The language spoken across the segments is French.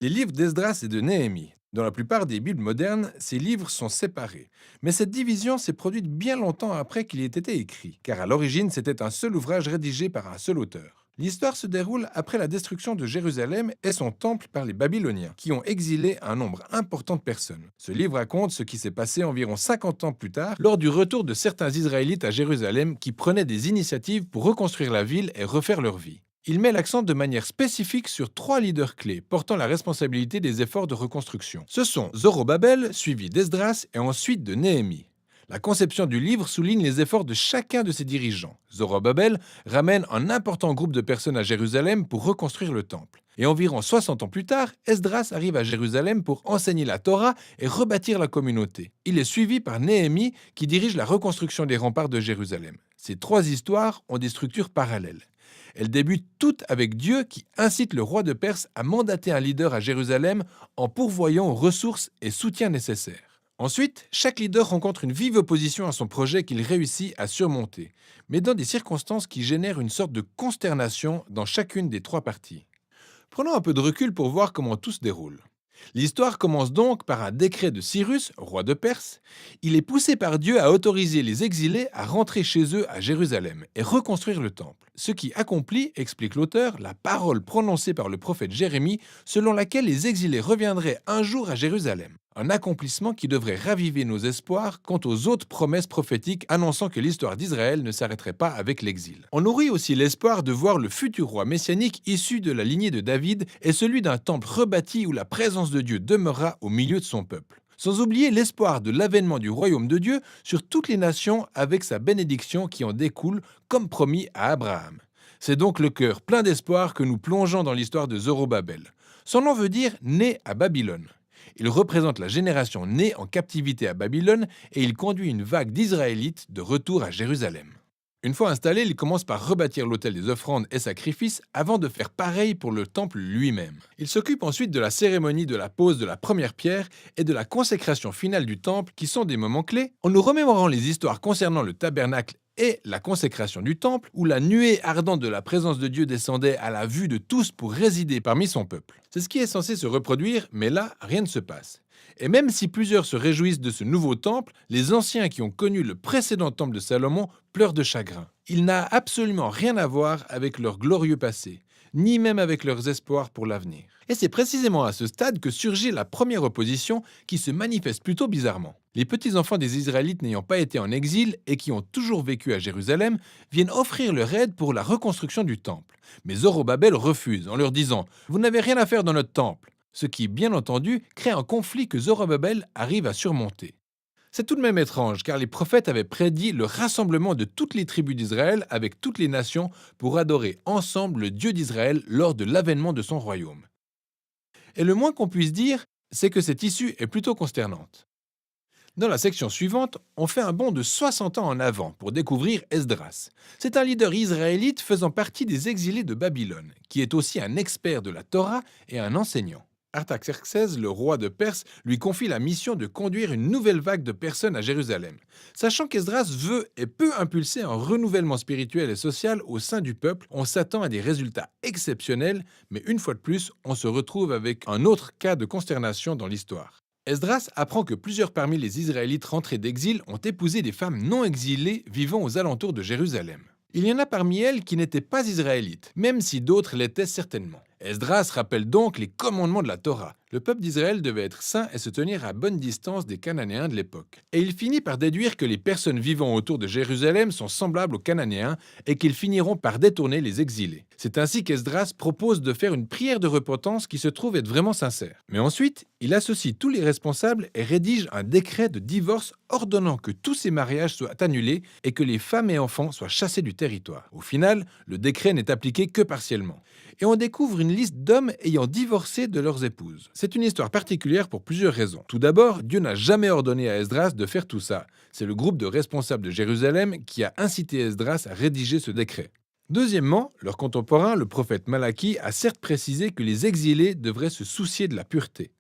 Les livres d'Esdras et de Néhémie. Dans la plupart des Bibles modernes, ces livres sont séparés. Mais cette division s'est produite bien longtemps après qu'il ait été écrit, car à l'origine c'était un seul ouvrage rédigé par un seul auteur. L'histoire se déroule après la destruction de Jérusalem et son temple par les Babyloniens, qui ont exilé un nombre important de personnes. Ce livre raconte ce qui s'est passé environ 50 ans plus tard, lors du retour de certains Israélites à Jérusalem qui prenaient des initiatives pour reconstruire la ville et refaire leur vie. Il met l'accent de manière spécifique sur trois leaders clés portant la responsabilité des efforts de reconstruction. Ce sont Zorobabel, suivi d'Esdras et ensuite de Néhémie. La conception du livre souligne les efforts de chacun de ses dirigeants. Zorobabel ramène un important groupe de personnes à Jérusalem pour reconstruire le temple. Et environ 60 ans plus tard, Esdras arrive à Jérusalem pour enseigner la Torah et rebâtir la communauté. Il est suivi par Néhémie qui dirige la reconstruction des remparts de Jérusalem. Ces trois histoires ont des structures parallèles. Elles débutent toutes avec Dieu qui incite le roi de Perse à mandater un leader à Jérusalem en pourvoyant aux ressources et soutiens nécessaires. Ensuite, chaque leader rencontre une vive opposition à son projet qu'il réussit à surmonter, mais dans des circonstances qui génèrent une sorte de consternation dans chacune des trois parties. Prenons un peu de recul pour voir comment tout se déroule. L'histoire commence donc par un décret de Cyrus, roi de Perse. Il est poussé par Dieu à autoriser les exilés à rentrer chez eux à Jérusalem et reconstruire le temple. Ce qui accomplit, explique l'auteur, la parole prononcée par le prophète Jérémie selon laquelle les exilés reviendraient un jour à Jérusalem. Un accomplissement qui devrait raviver nos espoirs quant aux autres promesses prophétiques annonçant que l'histoire d'Israël ne s'arrêterait pas avec l'exil. On nourrit aussi l'espoir de voir le futur roi messianique issu de la lignée de David et celui d'un temple rebâti où la présence de Dieu demeurera au milieu de son peuple. Sans oublier l'espoir de l'avènement du royaume de Dieu sur toutes les nations avec sa bénédiction qui en découle comme promis à Abraham. C'est donc le cœur plein d'espoir que nous plongeons dans l'histoire de Zorobabel. Son nom veut dire né à Babylone. Il représente la génération née en captivité à Babylone et il conduit une vague d'Israélites de retour à Jérusalem. Une fois installé, il commence par rebâtir l'autel des offrandes et sacrifices avant de faire pareil pour le temple lui-même. Il s'occupe ensuite de la cérémonie de la pose de la première pierre et de la consécration finale du temple qui sont des moments clés en nous remémorant les histoires concernant le tabernacle et la consécration du temple, où la nuée ardente de la présence de Dieu descendait à la vue de tous pour résider parmi son peuple. C'est ce qui est censé se reproduire, mais là, rien ne se passe. Et même si plusieurs se réjouissent de ce nouveau temple, les anciens qui ont connu le précédent temple de Salomon pleurent de chagrin. Il n'a absolument rien à voir avec leur glorieux passé, ni même avec leurs espoirs pour l'avenir. Et c'est précisément à ce stade que surgit la première opposition qui se manifeste plutôt bizarrement. Les petits-enfants des Israélites n'ayant pas été en exil et qui ont toujours vécu à Jérusalem viennent offrir leur aide pour la reconstruction du temple. Mais Zorobabel refuse en leur disant « Vous n'avez rien à faire dans notre temple », ce qui, bien entendu, crée un conflit que Zorobabel arrive à surmonter. C'est tout de même étrange, car les prophètes avaient prédit le rassemblement de toutes les tribus d'Israël avec toutes les nations pour adorer ensemble le Dieu d'Israël lors de l'avènement de son royaume. Et le moins qu'on puisse dire, c'est que cette issue est plutôt consternante. Dans la section suivante, on fait un bond de 60 ans en avant pour découvrir Esdras. C'est un leader israélite faisant partie des exilés de Babylone, qui est aussi un expert de la Torah et un enseignant. Artaxerxès, le roi de Perse, lui confie la mission de conduire une nouvelle vague de personnes à Jérusalem. Sachant qu'Esdras veut et peut impulser un renouvellement spirituel et social au sein du peuple, on s'attend à des résultats exceptionnels, mais une fois de plus, on se retrouve avec un autre cas de consternation dans l'histoire. Esdras apprend que plusieurs parmi les Israélites rentrés d'exil ont épousé des femmes non exilées vivant aux alentours de Jérusalem. Il y en a parmi elles qui n'étaient pas israélites, même si d'autres l'étaient certainement. Esdras rappelle donc les commandements de la Torah. Le peuple d'Israël devait être saint et se tenir à bonne distance des Cananéens de l'époque. Et il finit par déduire que les personnes vivant autour de Jérusalem sont semblables aux Cananéens et qu'ils finiront par détourner les exilés. C'est ainsi qu'Esdras propose de faire une prière de repentance qui se trouve être vraiment sincère. Mais ensuite, il associe tous les responsables et rédige un décret de divorce ordonnant que tous ces mariages soient annulés et que les femmes et enfants soient chassés du territoire. Au final, le décret n'est appliqué que partiellement. Et on découvre une liste d'hommes ayant divorcé de leurs épouses. C'est une histoire particulière pour plusieurs raisons. Tout d'abord, Dieu n'a jamais ordonné à Esdras de faire tout ça. C'est le groupe de responsables de Jérusalem qui a incité Esdras à rédiger ce décret. Deuxièmement, leur contemporain, le prophète Malachie, a certes précisé que les exilés devraient se soucier de la pureté.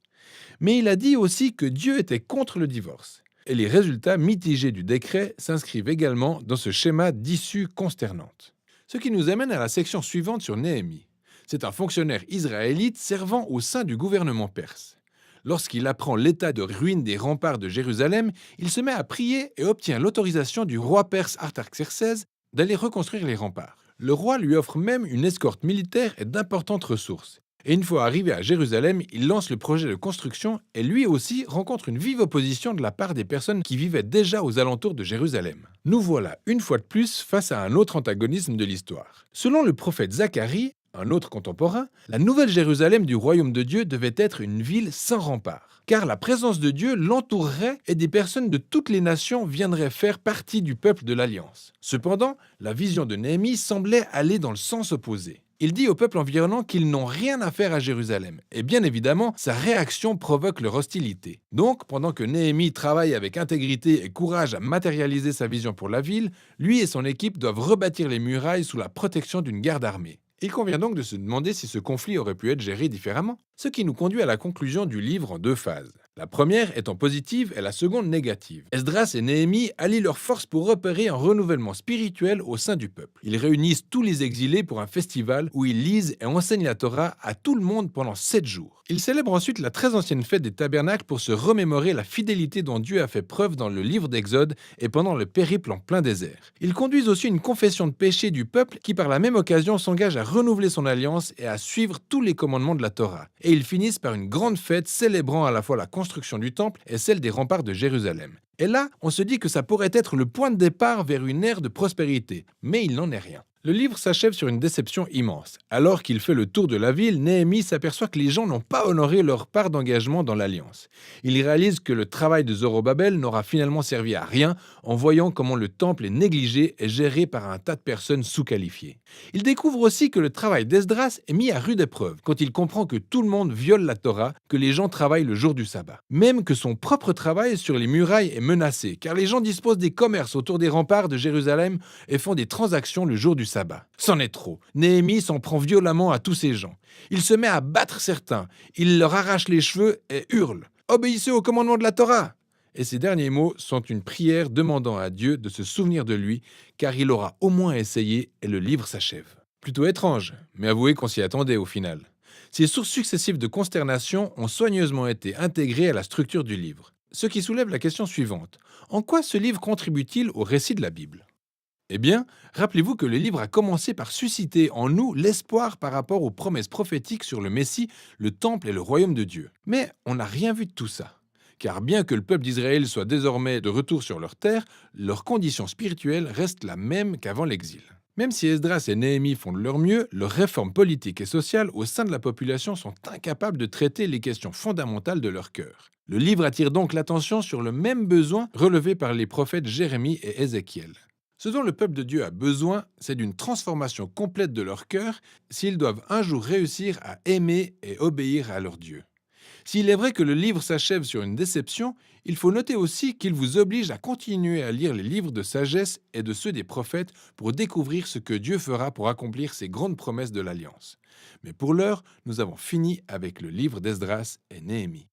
Mais il a dit aussi que Dieu était contre le divorce. Et les résultats mitigés du décret s'inscrivent également dans ce schéma d'issue consternante. Ce qui nous amène à la section suivante sur Néhémie. C'est un fonctionnaire israélite servant au sein du gouvernement perse. Lorsqu'il apprend l'état de ruine des remparts de Jérusalem, il se met à prier et obtient l'autorisation du roi perse Artaxerxès d'aller reconstruire les remparts. Le roi lui offre même une escorte militaire et d'importantes ressources. Et une fois arrivé à Jérusalem, il lance le projet de construction et lui aussi rencontre une vive opposition de la part des personnes qui vivaient déjà aux alentours de Jérusalem. Nous voilà une fois de plus face à un autre antagonisme de l'histoire. Selon le prophète Zacharie, un autre contemporain, la nouvelle Jérusalem du royaume de Dieu devait être une ville sans rempart, car la présence de Dieu l'entourerait et des personnes de toutes les nations viendraient faire partie du peuple de l'Alliance. Cependant, la vision de Néhémie semblait aller dans le sens opposé. Il dit au peuple environnant qu'ils n'ont rien à faire à Jérusalem. Et bien évidemment, sa réaction provoque leur hostilité. Donc, pendant que Néhémie travaille avec intégrité et courage à matérialiser sa vision pour la ville, lui et son équipe doivent rebâtir les murailles sous la protection d'une garde armée. Il convient donc de se demander si ce conflit aurait pu être géré différemment. Ce qui nous conduit à la conclusion du livre en deux phases. La première étant positive et la seconde négative. Esdras et Néhémie allient leurs forces pour opérer un renouvellement spirituel au sein du peuple. Ils réunissent tous les exilés pour un festival où ils lisent et enseignent la Torah à tout le monde pendant 7 jours. Ils célèbrent ensuite la très ancienne fête des tabernacles pour se remémorer la fidélité dont Dieu a fait preuve dans le livre d'Exode et pendant le périple en plein désert. Ils conduisent aussi une confession de péché du peuple qui par la même occasion s'engage à renouveler son alliance et à suivre tous les commandements de la Torah. Et ils finissent par une grande fête célébrant à la fois la construction du temple et celle des remparts de Jérusalem. Et là, on se dit que ça pourrait être le point de départ vers une ère de prospérité, mais il n'en est rien. Le livre s'achève sur une déception immense. Alors qu'il fait le tour de la ville, Néhémie s'aperçoit que les gens n'ont pas honoré leur part d'engagement dans l'Alliance. Il réalise que le travail de Zorobabel n'aura finalement servi à rien en voyant comment le temple est négligé et géré par un tas de personnes sous-qualifiées. Il découvre aussi que le travail d'Esdras est mis à rude épreuve quand il comprend que tout le monde viole la Torah, que les gens travaillent le jour du sabbat. Même que son propre travail sur les murailles est menacé, car les gens disposent des commerces autour des remparts de Jérusalem et font des transactions le jour du sabbat. C'en est trop. Néhémie s'en prend violemment à tous ces gens. Il se met à battre certains, il leur arrache les cheveux et hurle « Obéissez au commandement de la Torah !» Et ces derniers mots sont une prière demandant à Dieu de se souvenir de lui, car il aura au moins essayé et le livre s'achève. Plutôt étrange, mais avouez qu'on s'y attendait au final. Ces sources successives de consternation ont soigneusement été intégrées à la structure du livre. Ce qui soulève la question suivante. En quoi ce livre contribue-t-il au récit de la Bible ? Eh bien, rappelez-vous que le livre a commencé par susciter en nous l'espoir par rapport aux promesses prophétiques sur le Messie, le temple et le royaume de Dieu. Mais on n'a rien vu de tout ça. Car bien que le peuple d'Israël soit désormais de retour sur leur terre, leur condition spirituelle reste la même qu'avant l'exil. Même si Esdras et Néhémie font de leur mieux, leurs réformes politiques et sociales au sein de la population sont incapables de traiter les questions fondamentales de leur cœur. Le livre attire donc l'attention sur le même besoin relevé par les prophètes Jérémie et Ézéchiel. Ce dont le peuple de Dieu a besoin, c'est d'une transformation complète de leur cœur s'ils doivent un jour réussir à aimer et obéir à leur Dieu. S'il est vrai que le livre s'achève sur une déception, il faut noter aussi qu'il vous oblige à continuer à lire les livres de sagesse et de ceux des prophètes pour découvrir ce que Dieu fera pour accomplir ses grandes promesses de l'Alliance. Mais pour l'heure, nous avons fini avec le livre d'Esdras et Néhémie.